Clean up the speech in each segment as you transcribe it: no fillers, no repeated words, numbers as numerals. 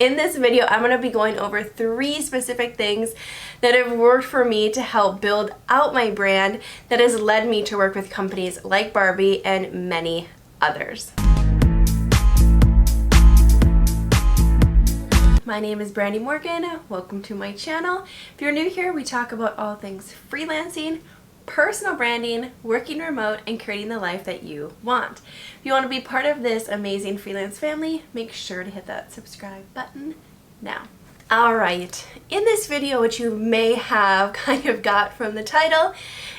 In this video, I'm going to be going over 3 specific things that have worked for me to help build out my brand that has led me to work with companies like Barbie and many others. My name is Brandy Morgan. Welcome to my channel. If you're new here, we talk about all things freelancing, personal branding, working remote, and creating the life that you want. If you want to be part of this amazing freelance family, make sure to hit that subscribe button now. Alright, in this video, which you may have kind of got from the title,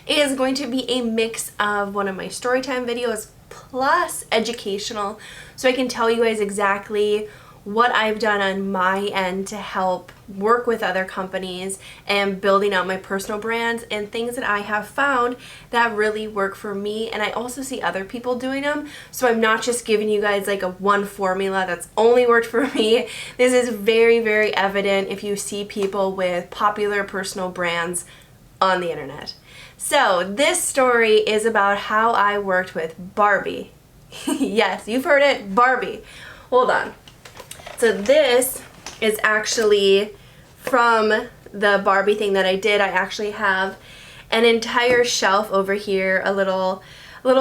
is going to be a mix of one of my storytime videos plus educational, so I can tell you guys exactly what I've done on my end to help work with other companies and building out my personal brands and things that I have found that really work for me. And I also see other people doing them, so I'm not just giving you guys like a one formula that's only worked for me. This is very, very evident if you see people with popular personal brands on the internet. So this story is about how I worked with Barbie. Yes, you've heard it, Barbie. Hold on. So this is actually from the Barbie thing that I did. I actually have an entire shelf over here, a little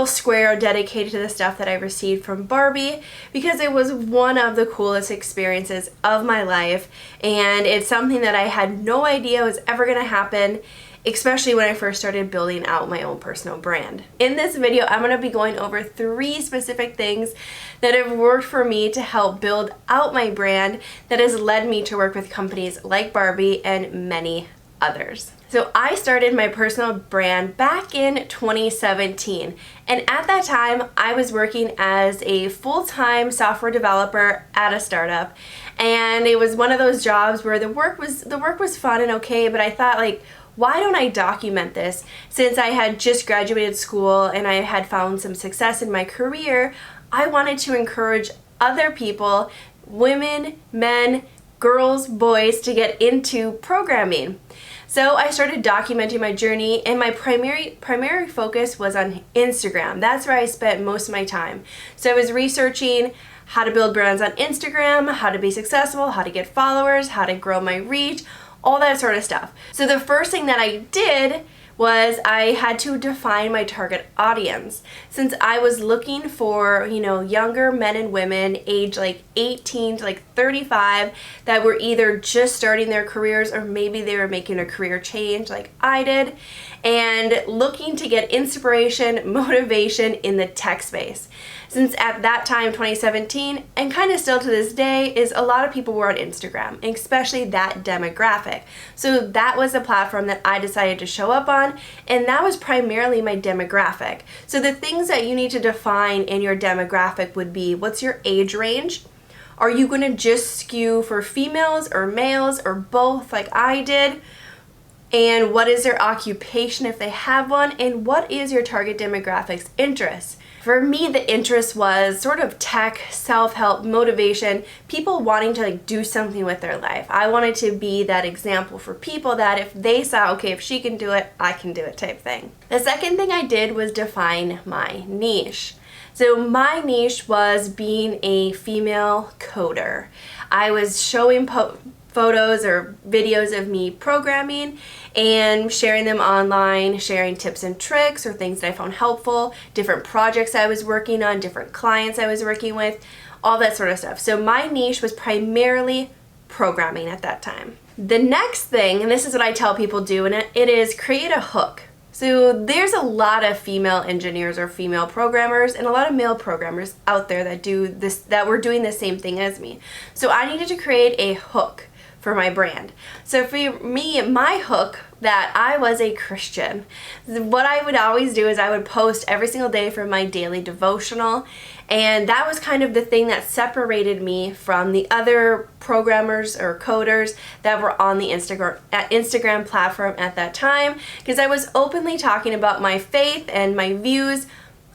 square dedicated to the stuff that I received from Barbie, because it was one of the coolest experiences of my life, and it's something that I had no idea was ever going to happen, especially when I first started building out my own personal brand. In this video, I'm going to be going over 3 specific things that have worked for me to help build out my brand that has led me to work with companies like Barbie and many others. So I started my personal brand back in 2017, and at that time I was working as a full-time software developer at a startup, and it was one of those jobs where the work was fun and okay, but I thought, like, why don't I document this? Since I had just graduated school and I had found some success in my career, I wanted to encourage other people, women, men, girls, boys, to get into programming. So I started documenting my journey, and my primary focus was on Instagram. That's where I spent most of my time. So I was researching how to build brands on Instagram, how to be successful, how to get followers, how to grow my reach, all that sort of stuff. So the first thing that I did was I had to define my target audience. Since I was looking for, younger men and women aged like 18 to like 35 that were either just starting their careers or maybe they were making a career change like I did, and looking to get inspiration, motivation in the tech space. Since at that time, 2017, and kind of still to this day, is a lot of people were on Instagram, and especially that demographic. So that was the platform that I decided to show up on, and that was primarily my demographic. So the things that you need to define in your demographic would be, what's your age range? Are you going to just skew for females or males or both like I did? And what is their occupation if they have one? And what is your target demographic's interest? For me, the interest was sort of tech, self-help, motivation, people wanting to do something with their life. I wanted to be that example for people that if they saw, okay, if she can do it, I can do it type thing. The second thing I did was define my niche. So my niche was being a female coder. I was showing photos or videos of me programming and sharing them online, sharing tips and tricks or things that I found helpful, different projects I was working on, different clients I was working with, all that sort of stuff. So my niche was primarily programming at that time. The next thing, and this is what I tell people do, and it is create a hook. So there's a lot of female engineers or female programmers and a lot of male programmers out there that do this, that were doing the same thing as me. So I needed to create a hook for my brand. So for me, my hook, that I was a Christian. What I would always do is I would post every single day for my daily devotional, and that was kind of the thing that separated me from the other programmers or coders that were on the Instagram platform at that time, because I was openly talking about my faith and my views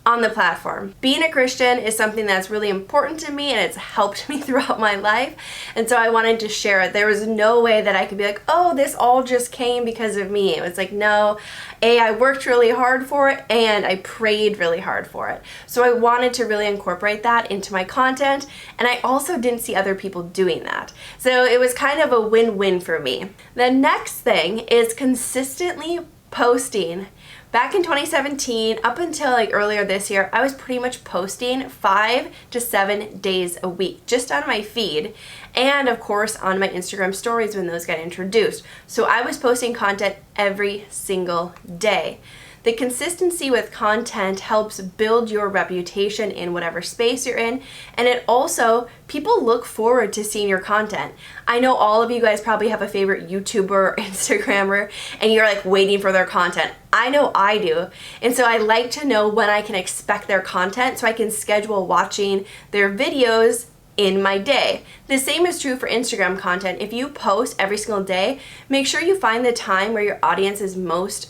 on the platform. Being a Christian is something that's really important to me and it's helped me throughout my life. And so I wanted to share it. There was no way that I could be like, oh, this all just came because of me. It was like, no, I worked really hard for it and I prayed really hard for it. So I wanted to really incorporate that into my content. And I also didn't see other people doing that. So it was kind of a win-win for me. The next thing is consistently posting. Back in 2017, up until like earlier this year, I was pretty much posting 5 to 7 days a week, just on my feed, and of course on my Instagram stories when those got introduced. So I was posting content every single day. The consistency with content helps build your reputation in whatever space you're in, and it also, people look forward to seeing your content. I know all of you guys probably have a favorite YouTuber or Instagrammer, and you're like waiting for their content. I know I do, and so I like to know when I can expect their content so I can schedule watching their videos in my day. The same is true for Instagram content. If you post every single day, make sure you find the time where your audience is mostly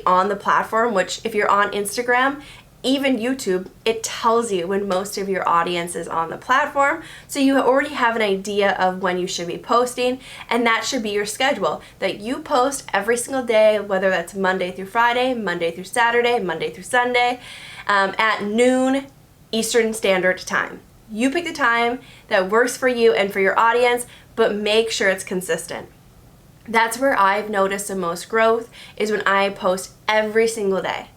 on the platform, which if you're on Instagram, even YouTube, it tells you when most of your audience is on the platform. So you already have an idea of when you should be posting, and that should be your schedule, that you post every single day, whether that's Monday through Friday, Monday through Saturday, Monday through Sunday, at noon Eastern Standard Time. You pick the time that works for you and for your audience, but make sure it's consistent. That's where I've noticed the most growth, is when I post every single day.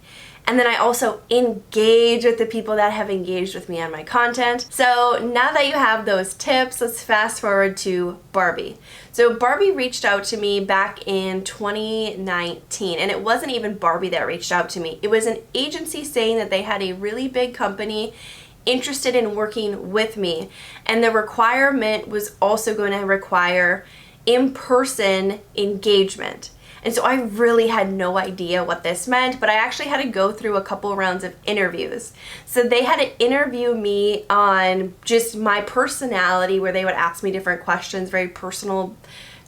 And then I also engage with the people that have engaged with me on my content. So now that you have those tips, let's fast forward to Barbie. So Barbie reached out to me back in 2019, and it wasn't even Barbie that reached out to me. It was an agency saying that they had a really big company interested in working with me, and the requirement was also going to require in-person engagement. And so I really had no idea what this meant, but I actually had to go through a couple rounds of interviews. So they had to interview me on just my personality, where they would ask me different questions, very personal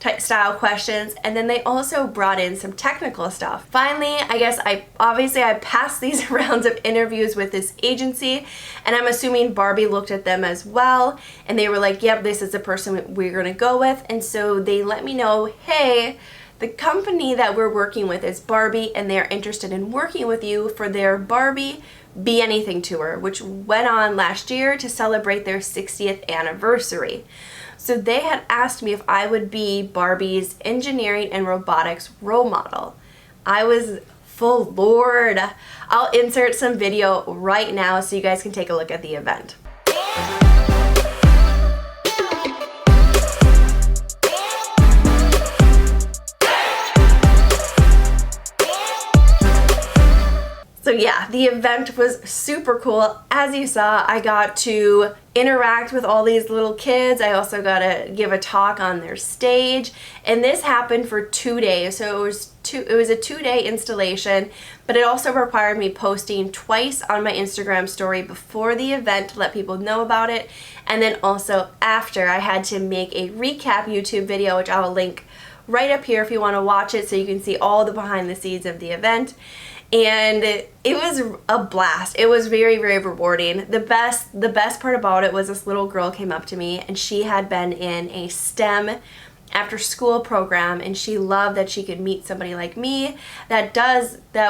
type style questions, and then they also brought in some technical stuff. Finally, I passed these rounds of interviews with this agency, and I'm assuming Barbie looked at them as well, and they were like, yep, this is the person we're gonna go with. And so they let me know, hey, the company that we're working with is Barbie, and they're interested in working with you for their Barbie Be Anything tour, which went on last year to celebrate their 60th anniversary. So they had asked me if I would be Barbie's engineering and robotics role model. I was full Lord. I'll insert some video right now so you guys can take a look at the event. So yeah, the event was super cool. As you saw, I got to interact with all these little kids. I also got to give a talk on their stage, and this happened for 2 days. So it was a 2-day installation, but it also required me posting twice on my Instagram story before the event to let people know about it, and then also after. I had to make a recap YouTube video, which I'll link right up here if you want to watch it so you can see all the behind the scenes of the event. And it was a blast. It was very, very rewarding. The best part about it was this little girl came up to me, and she had been in a STEM after school program, and she loved that she could meet somebody like me that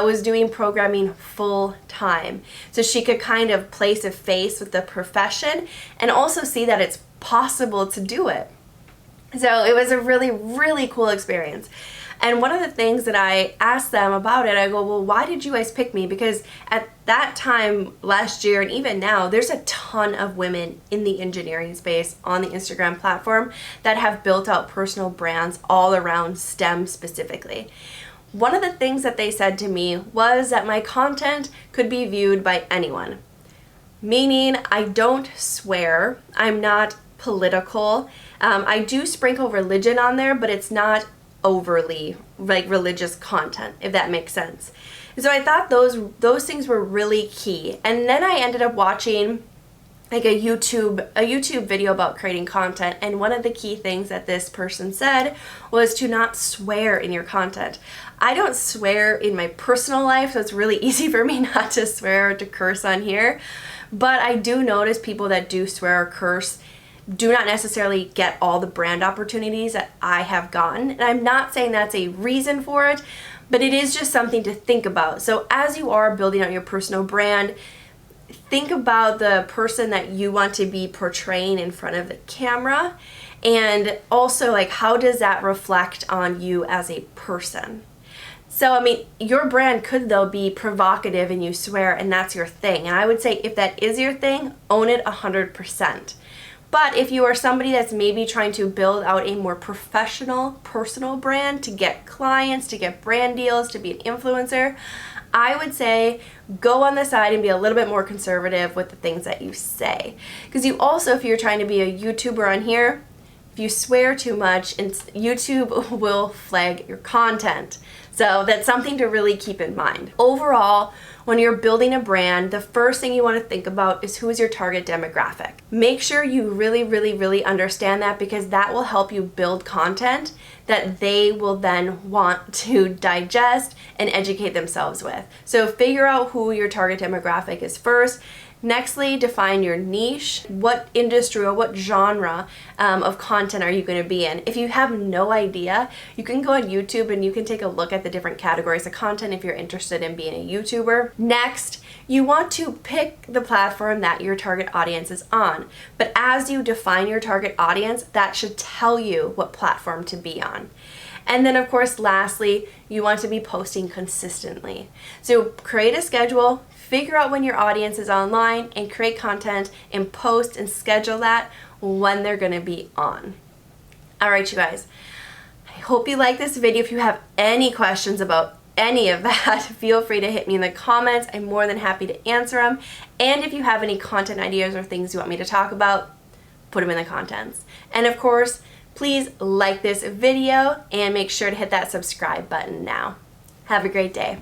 was doing programming full time. So she could kind of place a face with the profession and also see that it's possible to do it. So it was a really, really cool experience. And one of the things that I asked them about it, I go, well, why did you guys pick me? Because at that time last year, and even now, there's a ton of women in the engineering space on the Instagram platform that have built out personal brands all around STEM specifically. One of the things that they said to me was that my content could be viewed by anyone. Meaning, I don't swear, I'm not political. I do sprinkle religion on there, but it's not overly like religious content, if that makes sense. And so I thought those things were really key. And then I ended up watching like a YouTube video about creating content, and one of the key things that this person said was to not swear in your content. I don't swear in my personal life, so it's really easy for me not to swear or to curse on here, but I do notice people that do swear or curse do not necessarily get all the brand opportunities that I have gotten. And I'm not saying that's a reason for it, but it is just something to think about. So as you are building out your personal brand, think about the person that you want to be portraying in front of the camera, and also like how does that reflect on you as a person. So I mean, your brand could though be provocative and you swear and that's your thing, and I would say if that is your thing, own it 100%. But if you are somebody that's maybe trying to build out a more professional, personal brand to get clients, to get brand deals, to be an influencer, I would say go on the side and be a little bit more conservative with the things that you say. Because you also, if you're trying to be a YouTuber on here, if you swear too much, YouTube will flag your content. So that's something to really keep in mind. Overall, when you're building a brand, the first thing you want to think about is who is your target demographic. Make sure you really understand that, because that will help you build content that they will then want to digest and educate themselves with. So figure out who your target demographic is first. Nextly, define your niche. What industry or what genre of content are you going to be in? If you have no idea, you can go on YouTube and you can take a look at the different categories of content if you're interested in being a YouTuber. Next, you want to pick the platform that your target audience is on. But as you define your target audience, that should tell you what platform to be on. And then of course, lastly, you want to be posting consistently. So create a schedule, figure out when your audience is online, and create content and post and schedule that when they're gonna be on. All right, you guys, I hope you like this video. If you have any questions about any of that, feel free to hit me in the comments. I'm more than happy to answer them. And if you have any content ideas or things you want me to talk about, put them in the comments. And of course, please like this video and make sure to hit that subscribe button now. Have a great day.